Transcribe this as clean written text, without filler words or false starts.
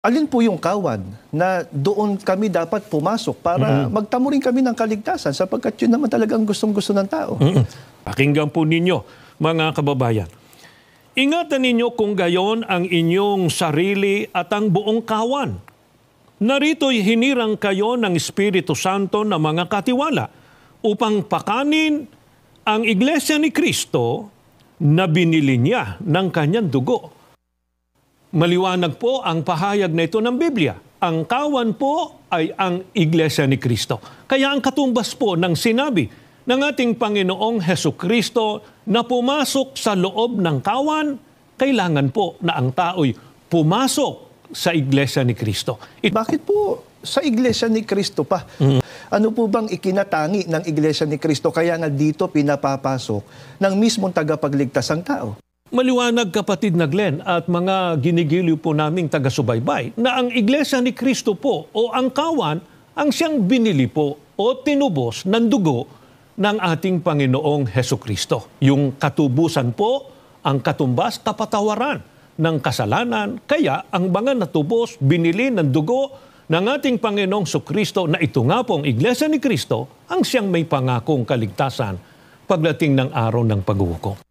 Alin po yung kawan na doon kami dapat pumasok para magtamo rin kami ng kaligtasan sapagkat yun naman talagang gustong-gusto ng tao. Pakinggan po ninyo, mga kababayan. Ingatan ninyo kung gayon ang inyong sarili at ang buong kawan. Narito'y hinirang kayo ng Espiritu Santo na mga katiwala upang pakanin ang Iglesia ni Kristo na binili niya ng kanyang dugo. Maliwanag po ang pahayag na ito ng Biblia. Ang kawan po ay ang Iglesia ni Kristo. Kaya ang katumbas po ng sinabi ng ating Panginoong Hesukristo na pumasok sa loob ng kawan, kailangan po na ang tao'y pumasok sa Iglesia ni Kristo. Bakit po sa Iglesia ni Kristo pa? Ano po bang ikinatangi ng Iglesia ni Kristo kaya nga dito pinapapasok ng mismong tagapagligtas ang tao? Maliwanag, kapatid na Glenn at mga ginigiliw po naming taga-subaybay na ang Iglesia ni Kristo po o ang kawan ang siyang binili po o tinubos ng dugo ng ating Panginoong Hesukristo. Yung katubusan po, ang katumbas, kapatawaran ng kasalanan. Kaya ang mga natubos, binili ng dugo ng ating Panginoong Hesukristo na ito nga pong Iglesia ni Kristo ang siyang may pangakong kaligtasan pagdating ng araw ng paghuhukom.